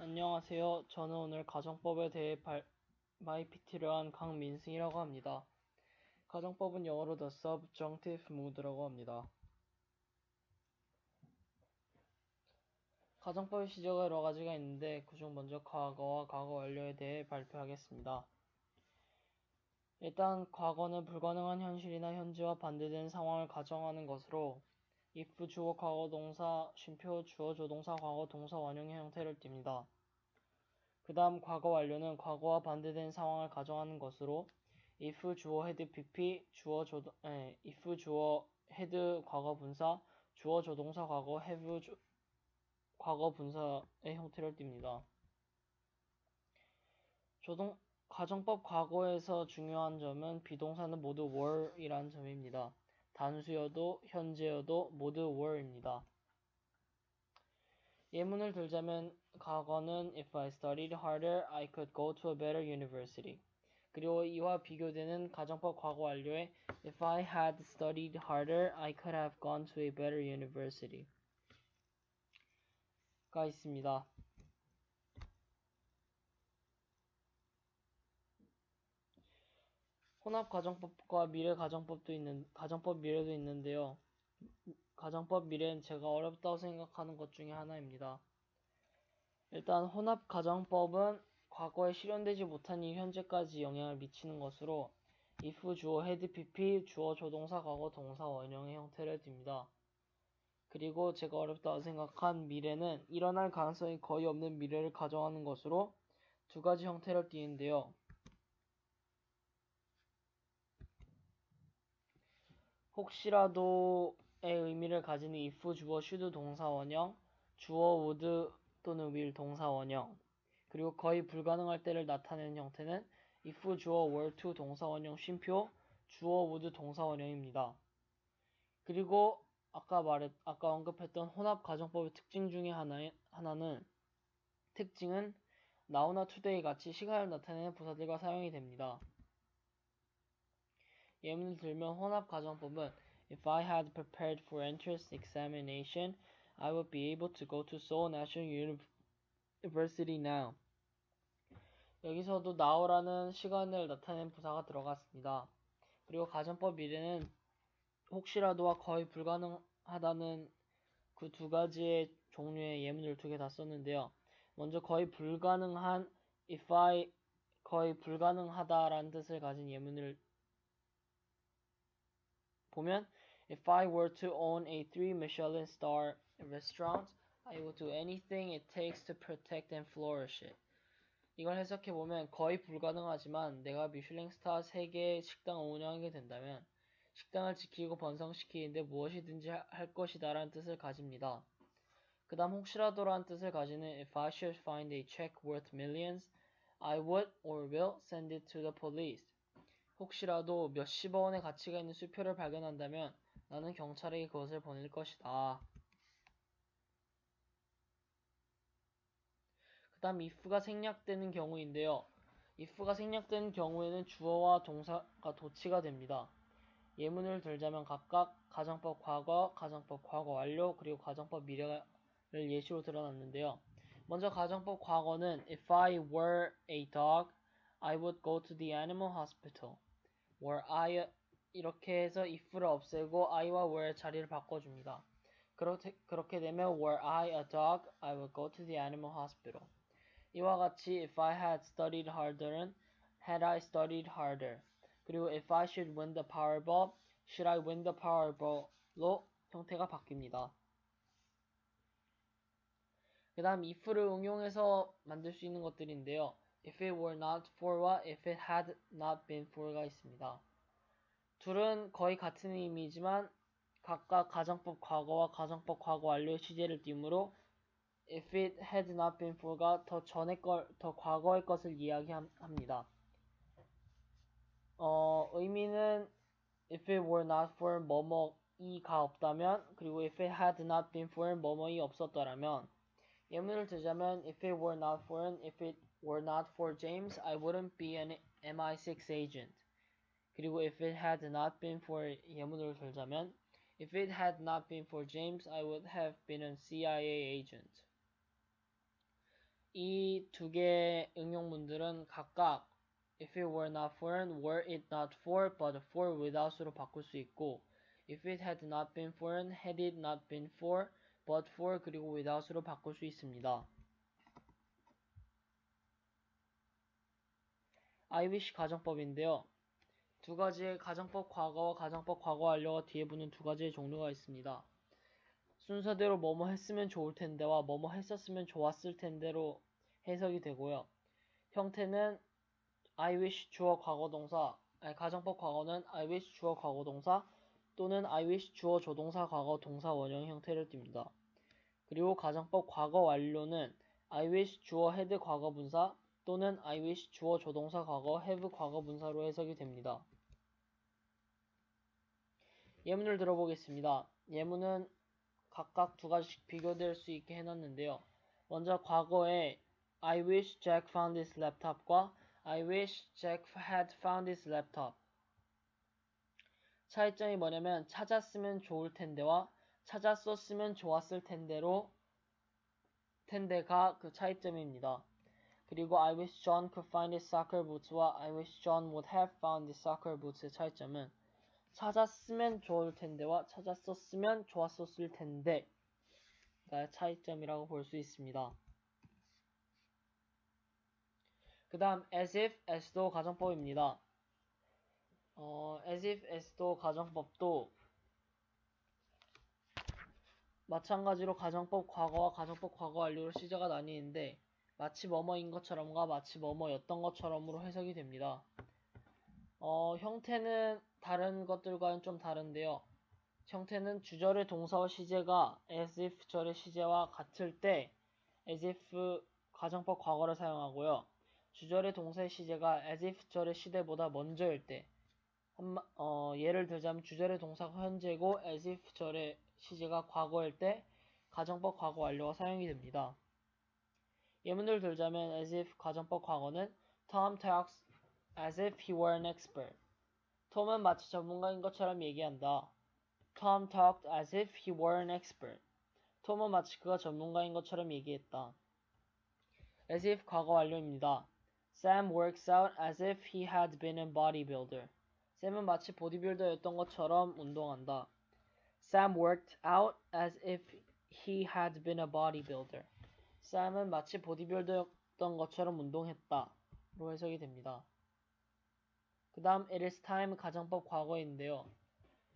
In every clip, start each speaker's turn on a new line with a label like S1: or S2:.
S1: 안녕하세요. 저는 오늘 가정법에 대해 PT를 한 강민승이라고 합니다. 가정법은 영어로 The Subjunctive Mood라고 합니다. 가정법의 시제가 여러 가지가 있는데 그중 먼저 과거와 과거 완료에 대해 발표하겠습니다. 일단 과거는 불가능한 현실이나 현재와 반대되는 상황을 가정하는 것으로 if 주어 과거 동사 쉼표 주어 조동사 과거 동사 원형의 형태를 띱니다. 그 다음 과거 완료는 과거와 반대된 상황을 가정하는 것으로 if 주어 헤드 pp if 주어 헤드 과거 분사 주어 조동사 과거 have 과거 분사의 형태를 띱니다. 가정법 과거에서 중요한 점은 비동사는 모두 were이란 점입니다. 단수여도 현재여도 모두 were입니다. 예문을 들자면 과거는 If I studied harder, I could go to a better university. 그리고 이와 비교되는 가정법 과거 완료에 If I had studied harder, I could have gone to a better university 가 있습니다. 혼합 가정법과 미래 가정법 미래도 있는데요. 가정법 미래는 제가 어렵다고 생각하는 것 중에 하나입니다. 일단 혼합 가정법은 과거에 실현되지 못한 일 현재까지 영향을 미치는 것으로 if 주어 헤드 pp 주어 조동사 과거 동사 원형의 형태를 띱니다. 그리고 제가 어렵다고 생각한 미래는 일어날 가능성이 거의 없는 미래를 가정하는 것으로 두 가지 형태를 띠는데요. 혹시라도의 의미를 가지는 if 주어 should 동사 원형, 주어 would 또는 will 동사 원형, 그리고 거의 불가능할 때를 나타내는 형태는 if 주어 were to 동사 원형 쉼표, 주어 would 동사 원형입니다. 그리고 아까 언급했던 혼합 가정법의 특징 중에 특징은 now나 today 같이 시간을 나타내는 부사들과 사용이 됩니다. 예문을 들면 혼합 가정법은 If I had prepared for entrance examination, I would be able to go to Seoul National University now. 여기서도 now라는 시간을 나타내는 부사가 들어갔습니다. 그리고 가정법 미래는 혹시라도와 거의 불가능하다는 그 두 가지의 종류의 예문을 두 개 다 썼는데요. 먼저 거의 불가능한 거의 불가능하다라는 뜻을 가진 예문을 보면 If I were to own a 3 Michelin star restaurant, I would do anything it takes to protect and flourish it. 이걸 해석해보면 거의 불가능하지만 내가 미슐랭 스타 3개의 식당을 운영하게 된다면 식당을 지키고 번성시키는데 무엇이든지 할 것이다 라는 뜻을 가집니다. 그 다음 혹시라도라는 뜻을 가지는 If I should find a check worth millions, I would or will send it to the police. 혹시라도 몇십억 원의 가치가 있는 수표를 발견한다면 나는 경찰에게 그것을 보낼 것이다. 그 다음 if가 생략되는 경우인데요. if가 생략되는 경우에는 주어와 동사가 도치가 됩니다. 예문을 들자면 각각 가정법 과거, 가정법 과거 완료, 그리고 가정법 미래를 예시로 들어놨는데요. 먼저 가정법 과거는 If I were a dog, I would go to the animal hospital. were I 이렇게 해서 if를 없애고 I와 were의 자리를 바꿔줍니다. 그렇게 되면 were I a dog, I would go to the animal hospital. 이와 같이 if I had studied harder는 had I studied harder. 그리고 if I should win the Powerball, should I win the Powerball로 형태가 바뀝니다. 그 다음 if를 응용해서 만들 수 있는 것들인데요. If it were not for와 if it had not been for가 있습니다. 둘은 거의 같은 의미이지만 각각 가정법 과거와 가정법 과거 완료의 시제를 띠므로 If it had not been for가 더 과거의 것을 이야기합니다. 의미는 If it were not for 뭐뭐이가 없다면, 그리고 If it had not been for 뭐뭐이 없었더라면. 예문을 들자면 If it were not for James, I wouldn't be an MI6 agent. 그리고 If it had not been for 예문을 들자면 If it had not been for James, I would have been a CIA agent. 이 두 개의 응용문들은 각각 if it were not foreign, were it not for, but for without으로 바꿀 수 있고 if it had not been foreign, had it not been for, but for 그리고 without으로 바꿀 수 있습니다. I wish 가정법인데요. 두 가지의 가정법 과거와 가정법 과거 완료가 뒤에 붙는 두 가지의 종류가 있습니다. 순서대로 뭐뭐 했으면 좋을 텐데와 뭐뭐 했었으면 좋았을 텐데로 해석이 되고요. 형태는 I wish 주어 과거 동사, 가정법 과거는 I wish 주어 과거 동사 또는 I wish 주어 조동사 과거 동사 원형 형태를 띱니다. 그리고 가정법 과거 완료는 I wish 주어 had 과거 분사 또는 I wish 주어 조동사 과거 have 과거 분사로 해석이 됩니다. 예문을 들어보겠습니다. 예문은 각각 두 가지씩 비교될 수 있게 해놨는데요. 먼저 과거에 I wish Jack found his laptop과 I wish Jack had found his laptop. 차이점이 뭐냐면 찾았으면 좋을 텐데와 찾았었으면 좋았을 텐데로 텐데가 그 차이점입니다. 그리고 I wish John could find his soccer boots와 I wish John would have found his soccer boots의 차이점은 찾았으면 좋을 텐데와 찾았었으면 좋았었을 텐데가 차이점이라고 볼 수 있습니다. 그 다음 as if, as도 가정법입니다. as if, as도 가정법도 마찬가지로 가정법 과거와 가정법 과거 완료로 시제가 나뉘는데 마치 뭐뭐인 것처럼과 마치 뭐뭐였던 것처럼으로 해석이 됩니다. 형태는 다른 것들과는 좀 다른데요. 형태는 주절의 동사와 시제가 as if 절의 시제와 같을 때 as if 가정법 과거를 사용하고요. 주절의 동사의 시제가 as if 절의 시제보다 먼저일 때 예를 들자면 주절의 동사가 현재고 as if 절의 시제가 과거일 때 가정법 과거 완료가 사용이 됩니다. 예문을 들자면 as if 가정법 과거는 Tom talks as if he were an expert. 톰은 마치 전문가인 것처럼 얘기한다. Tom talked as if he were an expert. 톰은 마치 그가 전문가인 것처럼 얘기했다. as if 과거 완료입니다. Sam works out as if he had been a bodybuilder. 샘은 마치 보디빌더였던 것처럼 운동한다. Sam worked out as if he had been a bodybuilder. 샘은 마치 보디빌더였던 것처럼 운동했다. 로 해석이 됩니다. 그 다음 it is time 가정법 과거인데요.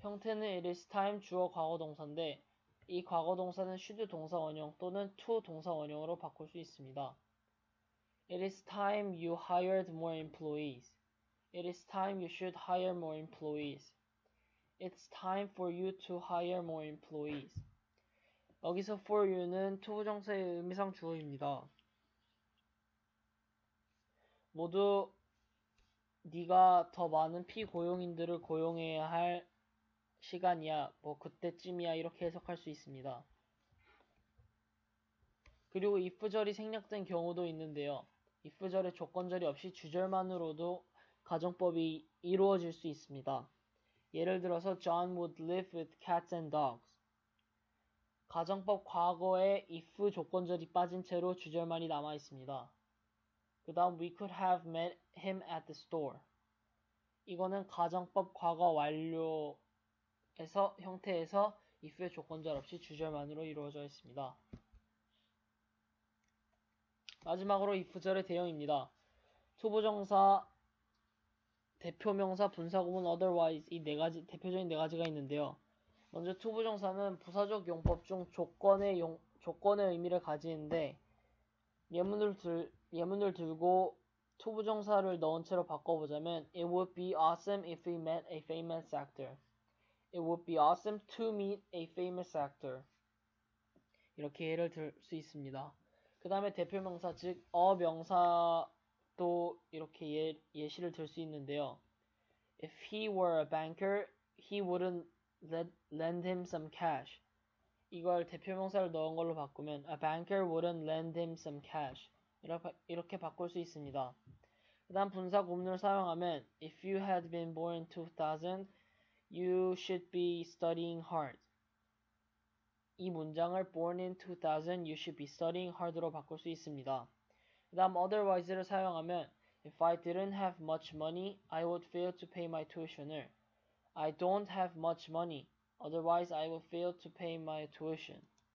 S1: 형태는 it is time 주어 과거 동사인데 이 과거 동사는 should 동사 원형 또는 to 동사 원형으로 바꿀 수 있습니다. It is time you hired more employees. It is time you should hire more employees. It's time for you to hire more employees. 여기서 for you는 to 부정사의 의미상 주어입니다. 모두 네가 더 많은 피고용인들을 고용해야 할 시간이야, 뭐 그때쯤이야 이렇게 해석할 수 있습니다. 그리고 if절이 생략된 경우도 있는데요. if절의 조건절이 없이 주절만으로도 가정법이 이루어질 수 있습니다. 예를 들어서 John would live with cats and dogs. 가정법 과거에 if 조건절이 빠진 채로 주절만이 남아 있습니다. 그 다음 we could have met him at the store. 이거는 가정법 과거 완료에서 형태에서 if의 조건절 없이 주절만으로 이루어져 있습니다. 마지막으로 if절의 대형입니다. 투부정사, 대표명사, 분사구문, otherwise 이 네 가지 대표적인 네 가지가 있는데요. 먼저 투부정사는 부사적 용법 중 조건의 의미를 가지는데 예문을 들고 투부정사를 넣은 채로 바꿔보자면 It would be awesome if we met a famous actor. It would be awesome to meet a famous actor. 이렇게 예를 들 수 있습니다. 그 다음에 대표명사 즉 어명사도 이렇게 예시를 들 수 있는데요. If he were a banker, he wouldn't lend him some cash. 이걸 대표명사를 넣은 걸로 바꾸면 A banker wouldn't lend him some cash. 이렇게 바꿀 수 있습니다. 그 다음 분사 구문을 사용하면 If you had been born in 2000, you should be studying hard. 이 문장을 born in 2000, you should be studying hard로 바꿀 수 있습니다. 그 다음 otherwise를 사용하면 If I didn't have much money, I would fail to pay my tuition을 I don't have much money, otherwise I would fail to pay my tuition.